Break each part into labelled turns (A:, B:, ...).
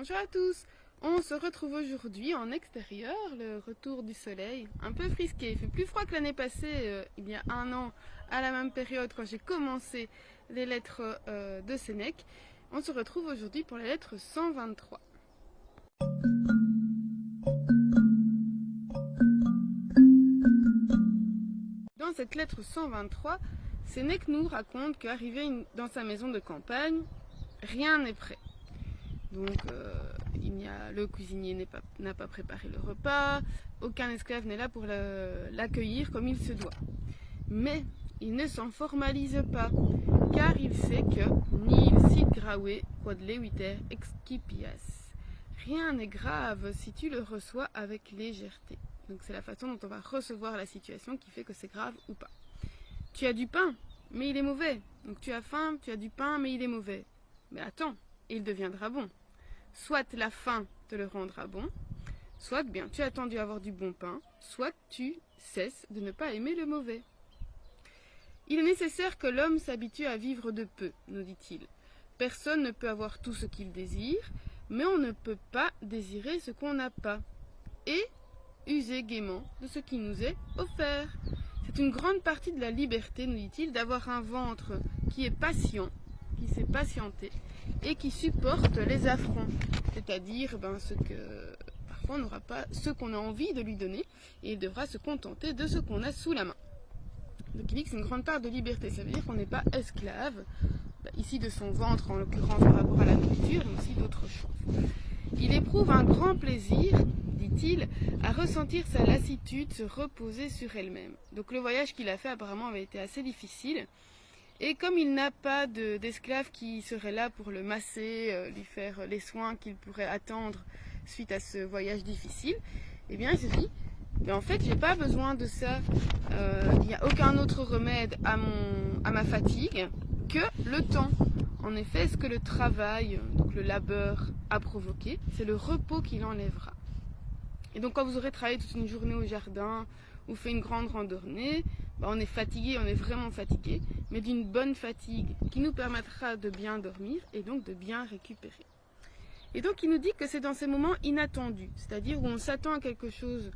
A: Bonjour à tous, on se retrouve aujourd'hui en extérieur, le retour du soleil, un peu frisqué, il fait plus froid que l'année passée, il y a un an, à la même période quand j'ai commencé les lettres de Sénèque. On se retrouve aujourd'hui pour la lettre 123. Dans cette lettre 123, Sénèque nous raconte qu'arrivé dans sa maison de campagne, rien n'est prêt. Donc le cuisinier n'a pas préparé le repas, aucun esclave n'est là pour l'accueillir comme il se doit. Mais il ne s'en formalise pas, car il sait que nil sit grave quod leviter excipias. Rien n'est grave si tu le reçois avec légèreté. Donc c'est la façon dont on va recevoir la situation qui fait que c'est grave ou pas. Tu as du pain, mais il est mauvais. Donc tu as faim, tu as du pain, mais il est mauvais. Mais attends, il deviendra bon. Soit la faim te le rendra bon, soit bien tu as attendu avoir du bon pain, soit tu cesses de ne pas aimer le mauvais. Il est nécessaire que l'homme s'habitue à vivre de peu, nous dit-il. Personne ne peut avoir tout ce qu'il désire, mais on ne peut pas désirer ce qu'on n'a pas. Et user gaiement de ce qui nous est offert. C'est une grande partie de la liberté, nous dit-il, d'avoir un ventre qui est patient, qui s'est patienté et qui supporte les affronts, c'est-à-dire ce que parfois on n'aura pas ce qu'on a envie de lui donner et il devra se contenter de ce qu'on a sous la main. Donc il dit que c'est une grande part de liberté, ça veut dire qu'on n'est pas esclave, ici de son ventre en l'occurrence par rapport à la nourriture, mais aussi d'autres choses. Il éprouve un grand plaisir, dit-il, à ressentir sa lassitude se reposer sur elle-même. Donc le voyage qu'il a fait apparemment avait été assez difficile. Et comme il n'a pas d'esclave qui serait là pour le masser, lui faire les soins qu'il pourrait attendre suite à ce voyage difficile, eh bien il se dit, mais en fait j'ai pas besoin de ça, il n'y a aucun autre remède à ma fatigue que le temps. En effet, ce que le travail, donc le labeur, a provoqué, c'est le repos qui l'enlèvera. Et donc quand vous aurez travaillé toute une journée au jardin ou fait une grande randonnée, on est fatigué, on est vraiment fatigué, mais d'une bonne fatigue qui nous permettra de bien dormir et donc de bien récupérer. Et donc il nous dit que c'est dans ces moments inattendus, c'est-à-dire où on s'attend à quelque chose,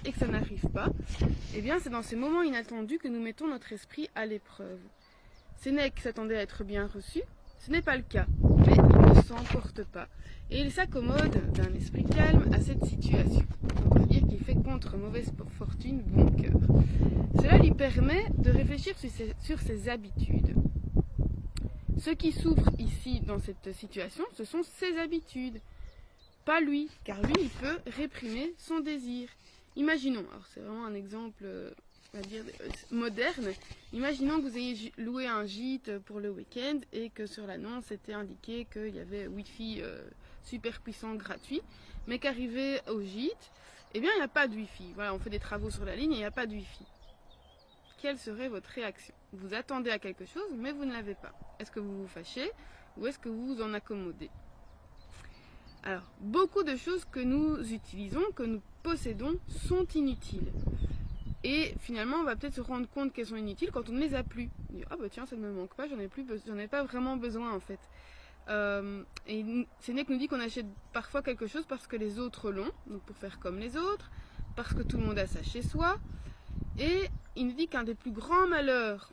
A: et que ça n'arrive pas, et bien c'est dans ces moments inattendus que nous mettons notre esprit à l'épreuve. Sénèque s'attendait à être bien reçu, ce n'est pas le cas, mais il ne s'emporte pas. Et il s'accommode d'un esprit calme à cette situation. On peut dire qu'il fait contre mauvaise fortune bon cœur. Cela lui permet de réfléchir sur ses habitudes. Ce qui souffre ici dans cette situation, ce sont ses habitudes. Pas lui, car lui, il peut réprimer son désir. Imaginons, alors c'est vraiment un exemple on va dire moderne, imaginons que vous ayez loué un gîte pour le week-end et que sur l'annonce était indiqué qu'il y avait Wi-Fi super puissant gratuit, mais qu'arrivé au gîte, eh bien il n'y a pas de Wi-Fi. Voilà, on fait des travaux sur la ligne et il n'y a pas de Wi-Fi. Quelle serait votre réaction? Vous attendez à quelque chose, mais vous ne l'avez pas. Est-ce que vous vous fâchez ou est-ce que vous vous en accommodez? Alors, beaucoup de choses que nous utilisons, que nous possédons, sont inutiles. Et finalement, on va peut-être se rendre compte qu'elles sont inutiles quand on ne les a plus. On dit, ah bah tiens, ça ne me manque pas, j'en ai pas vraiment besoin en fait. Et Sénèque nous dit qu'on achète parfois quelque chose parce que les autres l'ont, donc pour faire comme les autres, parce que tout le monde a ça chez soi. Et il nous dit qu'un des plus grands malheurs,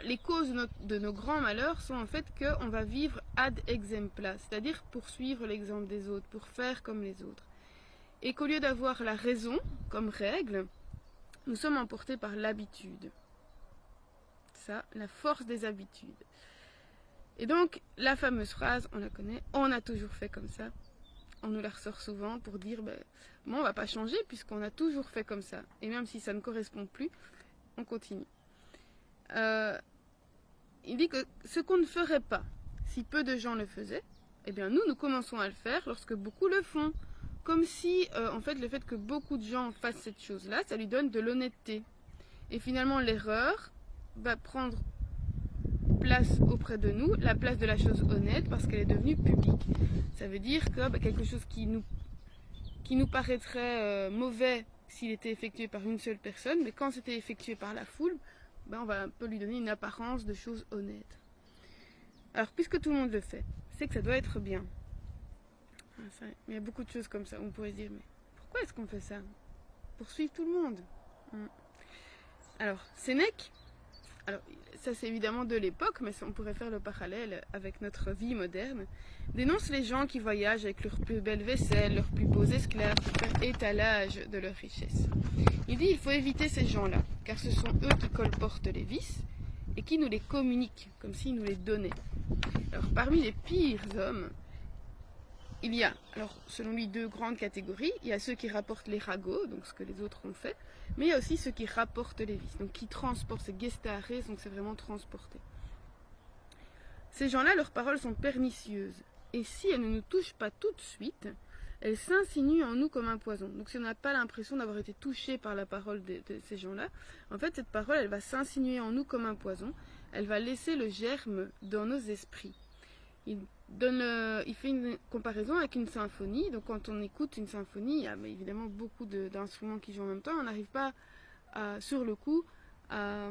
A: les causes de nos grands malheurs sont en fait qu'on va vivre ad exempla, c'est-à-dire pour suivre l'exemple des autres, pour faire comme les autres. Et qu'au lieu d'avoir la raison comme règle, nous sommes emportés par l'habitude. Ça, la force des habitudes. Et donc, la fameuse phrase, on la connaît, on a toujours fait comme ça. On nous la ressort souvent pour dire, on va pas changer puisqu'on a toujours fait comme ça. Et même si ça ne correspond plus, on continue. Il dit que ce qu'on ne ferait pas, si peu de gens le faisaient, eh bien nous commençons à le faire lorsque beaucoup le font. Comme si, en fait, le fait que beaucoup de gens fassent cette chose-là, ça lui donne de l'honnêteté. Et finalement, l'erreur va prendre place auprès de nous, la place de la chose honnête, parce qu'elle est devenue publique. Ça veut dire que quelque chose qui nous paraîtrait mauvais s'il était effectué par une seule personne, mais quand c'était effectué par la foule, on va un peu lui donner une apparence de chose honnête. Alors, puisque tout le monde le fait, c'est que ça doit être bien. Il y a beaucoup de choses comme ça. On pourrait se dire, mais pourquoi est-ce qu'on fait ça? Pour suivre tout le monde. Alors, Sénèque, alors ça c'est évidemment de l'époque, mais on pourrait faire le parallèle avec notre vie moderne, dénonce les gens qui voyagent avec leurs plus belles vaisselles, leurs plus beaux esclaves, pour faire étalage de leurs richesses. Il dit il faut éviter ces gens-là, car ce sont eux qui colportent les vices et qui nous les communiquent, comme s'ils nous les donnaient. Alors parmi les pires hommes, il y a, alors selon lui, deux grandes catégories. Il y a ceux qui rapportent les ragots, donc ce que les autres ont fait, mais il y a aussi ceux qui rapportent les vices, donc qui transportent, c'est gestares, donc c'est vraiment transporter. Ces gens-là, leurs paroles sont pernicieuses, et si elles ne nous touchent pas tout de suite, elles s'insinuent en nous comme un poison. Donc si on n'a pas l'impression d'avoir été touché par la parole de ces gens-là, en fait cette parole, elle va s'insinuer en nous comme un poison, elle va laisser le germe dans nos esprits. Il fait une comparaison avec une symphonie. Donc quand on écoute une symphonie, il y a évidemment beaucoup d'instruments qui jouent en même temps. On n'arrive pas sur le coup à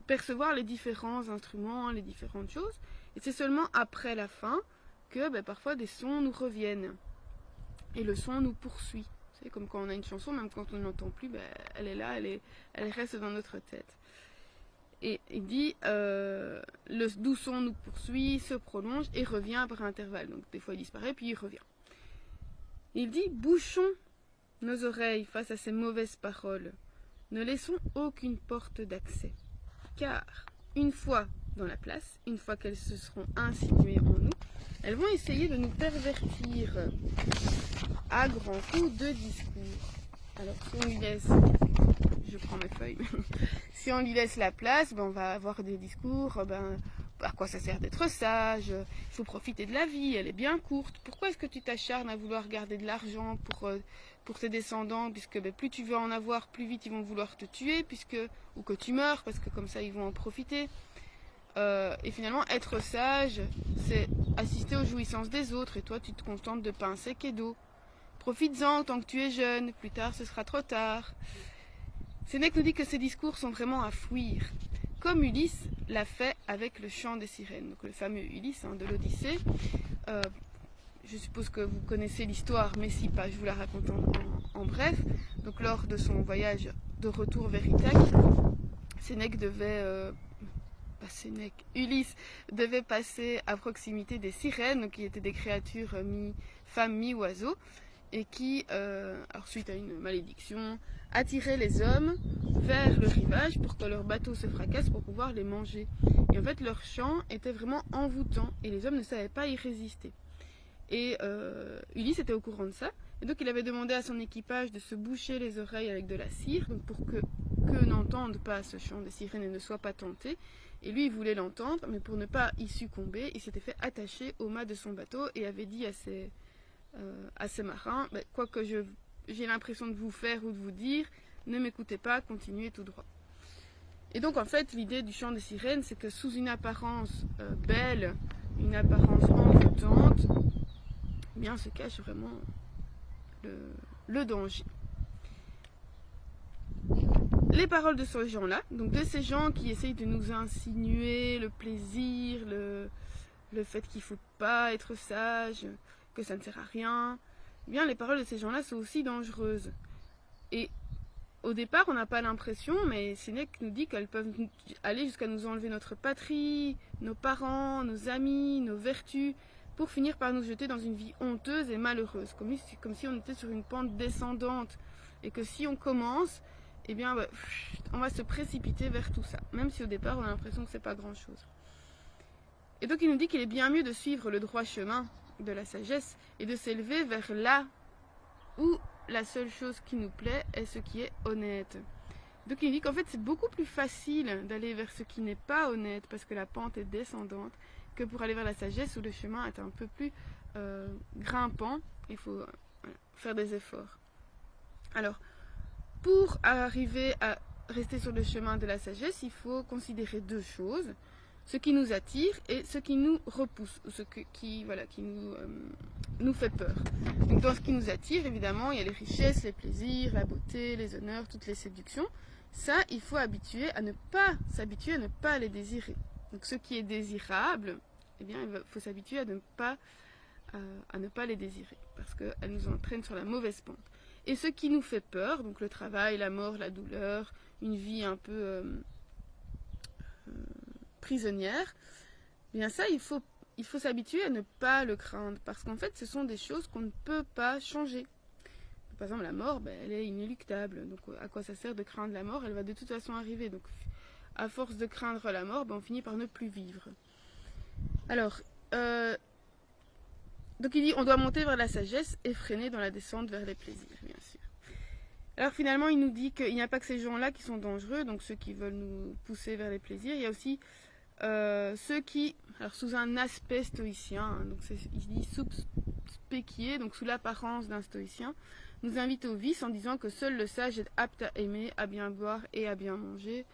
A: percevoir les différents instruments, les différentes choses. Et c'est seulement après la fin que parfois des sons nous reviennent. Et le son nous poursuit. C'est comme quand on a une chanson, même quand on ne l'entend plus, elle est là, elle reste dans notre tête. Et il dit, le doux son nous poursuit, se prolonge et revient par intervalle. Donc des fois il disparaît, puis il revient. Il dit, bouchons nos oreilles face à ces mauvaises paroles. Ne laissons aucune porte d'accès. Car une fois dans la place, une fois qu'elles se seront insinuées en nous, elles vont essayer de nous pervertir à grands coups de discours. Alors si on lui laisse... Je prends mes feuilles. Si on lui laisse la place, on va avoir des discours, à quoi ça sert d'être sage, il faut profiter de la vie, elle est bien courte. Pourquoi est-ce que tu t'acharnes à vouloir garder de l'argent pour tes descendants, puisque plus tu veux en avoir, plus vite ils vont vouloir te tuer, ou que tu meurs, parce que comme ça ils vont en profiter. Et finalement, être sage, c'est assister aux jouissances des autres, et toi tu te contentes de pain sec et d'eau. Profites-en tant que tu es jeune, plus tard ce sera trop tard. Sénèque nous dit que ces discours sont vraiment à fuir, comme Ulysse l'a fait avec le chant des sirènes, donc le fameux Ulysse de l'Odyssée. Je suppose que vous connaissez l'histoire, mais si pas, je vous la raconte en bref. Donc lors de son voyage de retour vers Ithaque, Ulysse devait passer à proximité des sirènes, donc qui étaient des créatures mi-femmes, mi-oiseaux, et qui, suite à une malédiction, attiraient les hommes vers le rivage pour que leur bateau se fracasse pour pouvoir les manger. Et en fait, leur chant était vraiment envoûtant et les hommes ne savaient pas y résister. Et Ulysse était au courant de ça, et donc il avait demandé à son équipage de se boucher les oreilles avec de la cire, donc pour que n'entendent pas ce chant des sirènes et ne soient pas tentés. Et lui, il voulait l'entendre, mais pour ne pas y succomber, il s'était fait attacher au mât de son bateau et avait dit à ses marins, quoi que j'ai l'impression de vous faire ou de vous dire, ne m'écoutez pas, continuez tout droit. Et donc en fait, l'idée du chant des sirènes, c'est que sous une apparence belle, une apparence envoûtante, bien se cache vraiment le danger. Les paroles de ces gens-là, donc de ces gens qui essayent de nous insinuer le plaisir, le fait qu'il ne faut pas être sage, que ça ne sert à rien, eh bien les paroles de ces gens-là sont aussi dangereuses. Et au départ, on n'a pas l'impression, mais Sénèque nous dit qu'elles peuvent aller jusqu'à nous enlever notre patrie, nos parents, nos amis, nos vertus, pour finir par nous jeter dans une vie honteuse et malheureuse, comme si on était sur une pente descendante, et que si on commence, eh bien, on va se précipiter vers tout ça, même si au départ, on a l'impression que c'est pas grand-chose. Et donc, il nous dit qu'il est bien mieux de suivre le droit chemin de la sagesse et de s'élever vers là où la seule chose qui nous plaît est ce qui est honnête. Donc, il dit qu'en fait, c'est beaucoup plus facile d'aller vers ce qui n'est pas honnête parce que la pente est descendante que pour aller vers la sagesse où le chemin est un peu plus grimpant. Il faut faire des efforts. Alors, pour arriver à rester sur le chemin de la sagesse, il faut considérer deux choses. Ce qui nous attire et ce qui nous repousse, ou ce qui nous fait peur. Donc dans ce qui nous attire, évidemment, il y a les richesses, les plaisirs, la beauté, les honneurs, toutes les séductions. Ça, il faut s'habituer à ne pas les désirer. Donc ce qui est désirable, eh bien il faut s'habituer à ne pas les désirer, parce qu'elles nous entraînent sur la mauvaise pente. Et ce qui nous fait peur, donc le travail, la mort, la douleur, une vie un peu prisonnière, eh bien ça, il faut s'habituer à ne pas le craindre, parce qu'en fait, ce sont des choses qu'on ne peut pas changer. Par exemple, la mort, elle est inéluctable, donc à quoi ça sert de craindre la mort? Elle va de toute façon arriver, donc à force de craindre la mort, on finit par ne plus vivre. Alors, donc il dit, on doit monter vers la sagesse et freiner dans la descente vers les plaisirs, bien sûr. Alors finalement, il nous dit qu'il n'y a pas que ces gens-là qui sont dangereux, donc ceux qui veulent nous pousser vers les plaisirs, il y a aussi ceux qui, alors sous un aspect stoïcien, hein, donc il dit subspécié, donc sous l'apparence d'un stoïcien, nous invitent au vice en disant que seul le sage est apte à aimer, à bien boire et à bien manger.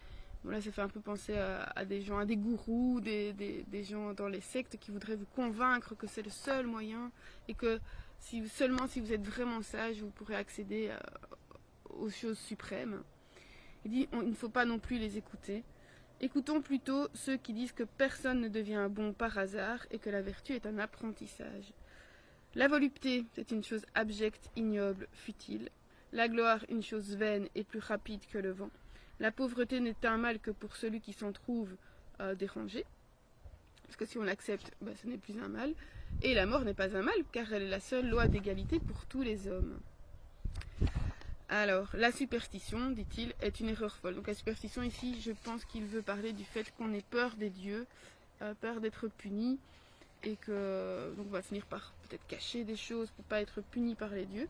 A: Bon, là, ça fait un peu penser à des gens, à des gourous, des gens dans les sectes qui voudraient vous convaincre que c'est le seul moyen et que seulement si vous êtes vraiment sage, vous pourrez accéder aux choses suprêmes. Il dit il ne faut pas non plus les écouter. Écoutons plutôt ceux qui disent que personne ne devient bon par hasard et que la vertu est un apprentissage. La volupté, c'est une chose abjecte, ignoble, futile. La gloire, une chose vaine et plus rapide que le vent. La pauvreté n'est un mal que pour celui qui s'en trouve dérangé. Parce que si on l'accepte, ce n'est plus un mal. Et la mort n'est pas un mal, car elle est la seule loi d'égalité pour tous les hommes. Alors, la superstition, dit-il, est une erreur folle. Donc la superstition ici, je pense qu'il veut parler du fait qu'on ait peur des dieux, peur d'être puni, et que donc on va finir par peut-être cacher des choses pour ne pas être puni par les dieux.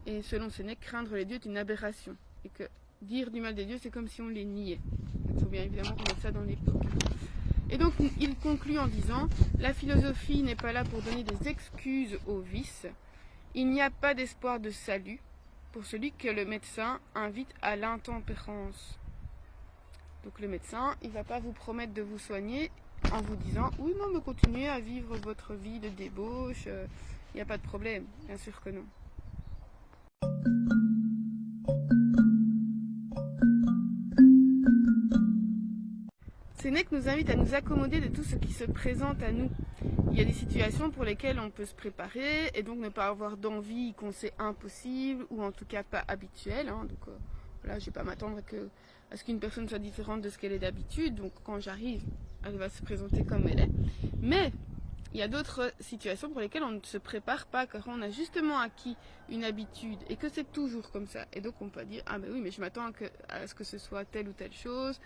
A: Et selon Sénèque, craindre les dieux est une aberration. Et que dire du mal des dieux, c'est comme si on les niait. Il faut bien évidemment remettre ça dans l'époque. Et donc il conclut en disant, la philosophie n'est pas là pour donner des excuses aux vices. Il n'y a pas d'espoir de salut pour celui que le médecin invite à l'intempérance. Donc le médecin, il ne va pas vous promettre de vous soigner en vous disant « Oui, non, mais continuez à vivre votre vie de débauche, il n'y a pas de problème. » Bien sûr que non. Sénèque nous invite à nous accommoder de tout ce qui se présente à nous. Il y a des situations pour lesquelles on peut se préparer et donc ne pas avoir d'envie qu'on sait impossible ou en tout cas pas habituelle. Hein. Donc là, je ne vais pas m'attendre à ce qu'une personne soit différente de ce qu'elle est d'habitude. Donc quand j'arrive, elle va se présenter comme elle est. Mais il y a d'autres situations pour lesquelles on ne se prépare pas car on a justement acquis une habitude et que c'est toujours comme ça. Et donc on peut dire, ah ben oui, mais je m'attends à ce que ce soit telle ou telle chose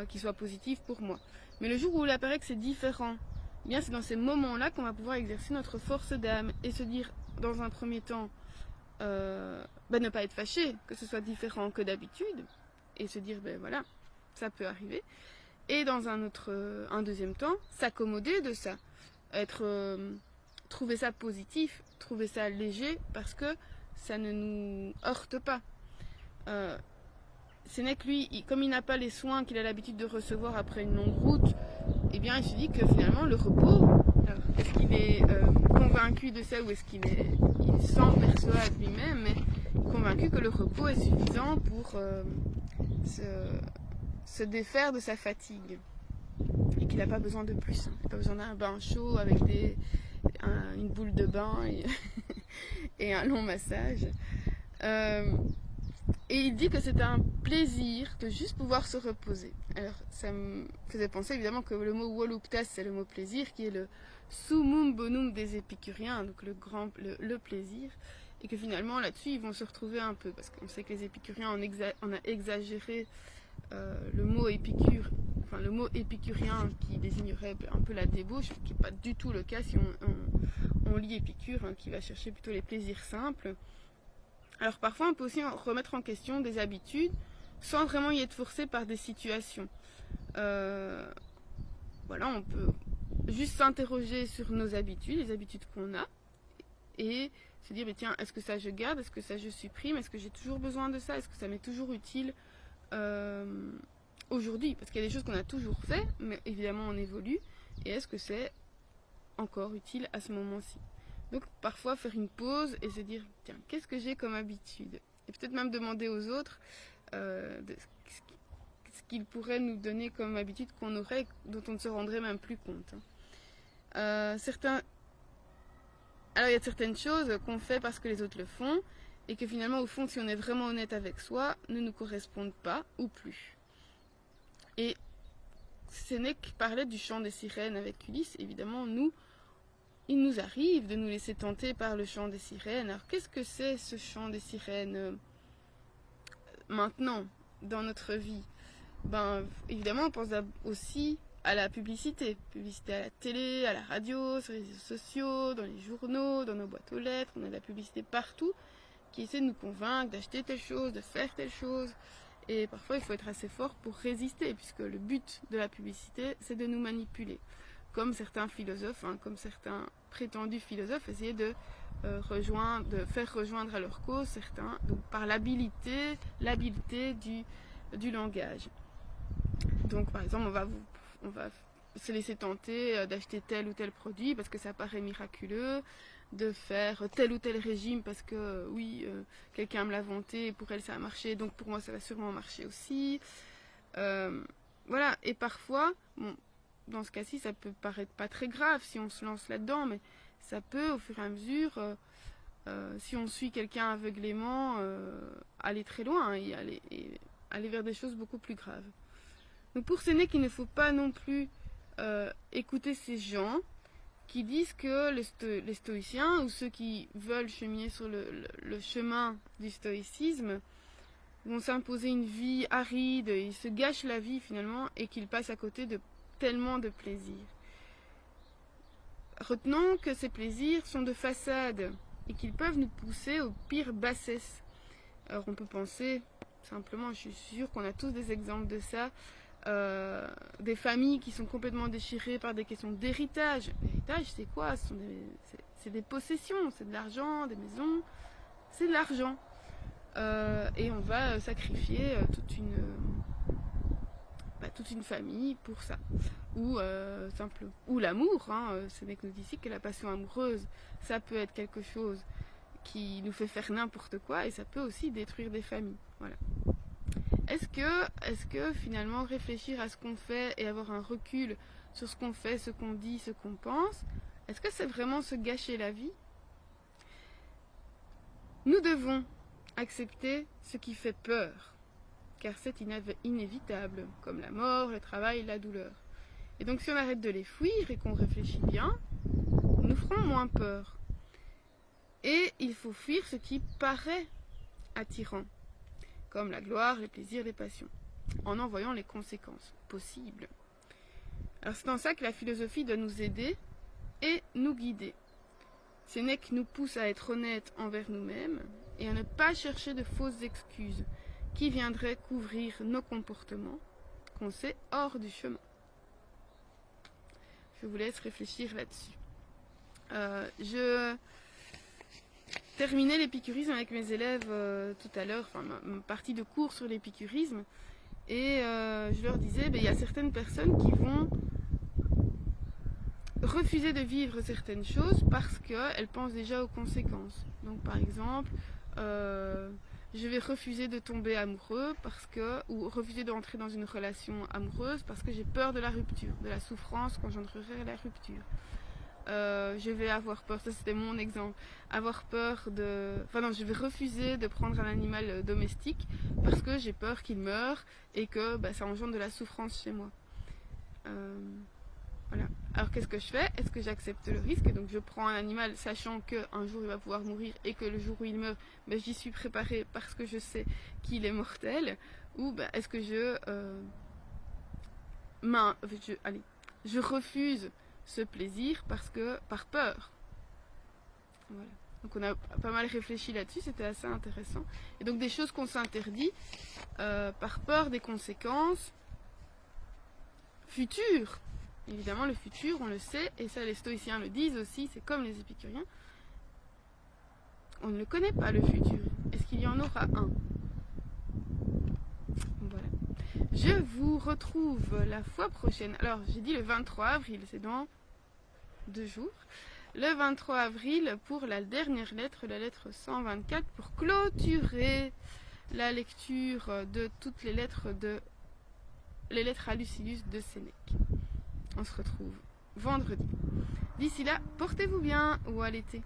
A: qui soit positive pour moi. Mais le jour où il apparaît que c'est différent, eh bien c'est dans ces moments-là qu'on va pouvoir exercer notre force d'âme et se dire dans un premier temps ne pas être fâché que ce soit différent que d'habitude et se dire voilà, ça peut arriver. Et dans un deuxième temps, s'accommoder de ça, trouver ça positif, trouver ça léger parce que ça ne nous heurte pas. Sénèque, lui, comme il n'a pas les soins qu'il a l'habitude de recevoir après une longue route, eh bien, il se dit que finalement, le repos, est-ce qu'il est convaincu de ça ou est-ce qu'il s'en persuade lui-même, mais convaincu que le repos est suffisant pour se défaire de sa fatigue et qu'il n'a pas besoin de plus. Il n'a pas besoin d'un bain chaud avec une boule de bain et un long massage. Et il dit que c'est un plaisir de juste pouvoir se reposer. Alors, ça me faisait penser évidemment que le mot voluptas, c'est le mot plaisir, qui est le summum bonum des épicuriens, donc le plaisir. Et que finalement, là-dessus, ils vont se retrouver un peu. Parce qu'on sait que les épicuriens, on a exagéré le mot épicure, enfin le mot épicurien qui désignerait un peu la débauche, qui n'est pas du tout le cas si on lit Épicure, qui va chercher plutôt les plaisirs simples. Alors parfois on peut aussi remettre en question des habitudes sans vraiment y être forcé par des situations. Voilà, on peut juste s'interroger sur nos habitudes, les habitudes qu'on a, et se dire, mais tiens, est-ce que ça je garde, est-ce que ça je supprime, est-ce que j'ai toujours besoin de ça, est-ce que ça m'est toujours utile aujourd'hui, parce qu'il y a des choses qu'on a toujours fait, mais évidemment on évolue, et est-ce que c'est encore utile à ce moment-ci. Donc parfois faire une pause et se dire, tiens, qu'est-ce que j'ai comme habitude? Et peut-être même demander aux autres ce qu'ils pourraient nous donner comme habitude qu'on aurait, dont on ne se rendrait même plus compte. Alors il y a certaines choses qu'on fait parce que les autres le font et que finalement au fond si on est vraiment honnête avec soi ne nous correspondent pas ou plus. Et Sénèque parlait du chant des sirènes avec Ulysse. Évidemment il nous arrive de nous laisser tenter par le chant des sirènes. Alors qu'est-ce que c'est ce chant des sirènes maintenant dans notre vie? Évidemment on pense aussi à la publicité à la télé, à la radio, sur les réseaux sociaux, dans les journaux, dans nos boîtes aux lettres. On a de la publicité partout qui essaie de nous convaincre d'acheter telle chose, de faire telle chose. Et parfois, il faut être assez fort pour résister, puisque le but de la publicité, c'est de nous manipuler. Comme certains philosophes, comme certains prétendus philosophes, essayaient de faire rejoindre à leur cause certains, donc par l'habileté du langage. Donc, par exemple, on va se laisser tenter d'acheter tel ou tel produit parce que ça paraît miraculeux, de faire tel ou tel régime parce que quelqu'un me l'a vanté et pour elle ça a marché, donc pour moi ça va sûrement marcher aussi. Voilà, et parfois, dans ce cas-ci, ça peut paraître pas très grave si on se lance là-dedans, mais ça peut au fur et à mesure, si on suit quelqu'un aveuglément, aller très loin et aller vers des choses beaucoup plus graves. Donc pour Sénèque, il ne faut pas non plus écouter ces gens qui disent que les stoïciens ou ceux qui veulent cheminer sur le chemin du stoïcisme vont s'imposer une vie aride, ils se gâchent la vie finalement et qu'ils passent à côté de tellement de plaisirs. Retenons que ces plaisirs sont de façade et qu'ils peuvent nous pousser aux pires bassesses. Alors on peut penser simplement, je suis sûre qu'on a tous des exemples de ça, des familles qui sont complètement déchirées par des questions d'héritage. L'héritage, c'est quoi? C'est des possessions, c'est de l'argent, des maisons, c'est de l'argent. Et on va sacrifier toute une famille pour ça. Ou l'amour, Sénèque nous dit ici que la passion amoureuse, ça peut être quelque chose qui nous fait faire n'importe quoi et ça peut aussi détruire des familles. Voilà. Est-ce que finalement réfléchir à ce qu'on fait et avoir un recul sur ce qu'on fait, ce qu'on dit, ce qu'on pense, est-ce que c'est vraiment se gâcher la vie? Nous devons accepter ce qui fait peur, car c'est inévitable, comme la mort, le travail, la douleur. Et donc si on arrête de les fuir et qu'on réfléchit bien, nous ferons moins peur. Et il faut fuir ce qui paraît attirant, comme la gloire, les plaisirs, les passions, en voyant les conséquences possibles. Alors c'est en ça que la philosophie doit nous aider et nous guider. Sénèque nous pousse à être honnêtes envers nous-mêmes et à ne pas chercher de fausses excuses qui viendraient couvrir nos comportements qu'on sait hors du chemin. Je vous laisse réfléchir là-dessus. Je terminais l'épicurisme avec mes élèves tout à l'heure, ma partie de cours sur l'épicurisme, et je leur disais, il y a certaines personnes qui vont refuser de vivre certaines choses parce qu'elles pensent déjà aux conséquences. Donc par exemple, je vais refuser de tomber amoureux ou refuser d'entrer dans une relation amoureuse parce que j'ai peur de la rupture, de la souffrance qu'engendrerait la rupture. Je vais avoir peur, ça c'était mon exemple, je vais refuser de prendre un animal domestique parce que j'ai peur qu'il meure et que ça engendre de la souffrance chez moi. Voilà. Alors qu'est-ce que je fais? Est-ce que j'accepte le risque? Donc je prends un animal sachant qu'un jour il va pouvoir mourir et que le jour où il meurt, j'y suis préparée parce que je sais qu'il est mortel? Ou est-ce que je refuse ce plaisir par peur? Voilà. Donc on a pas mal réfléchi là-dessus, c'était assez intéressant. Et donc des choses qu'on s'interdit par peur des conséquences futures. Évidemment le futur, on le sait, et ça les stoïciens le disent aussi, c'est comme les épicuriens. On ne le connaît pas le futur. Est-ce qu'il y en aura un? Voilà. Je vous retrouve la fois prochaine. Alors j'ai dit le 23 avril, c'est dans 2 jours. Le 23 avril pour la dernière lettre, la lettre 124, pour clôturer la lecture de toutes les lettres à Lucilius de Sénèque. On se retrouve vendredi. D'ici là, portez-vous bien ou à l'été.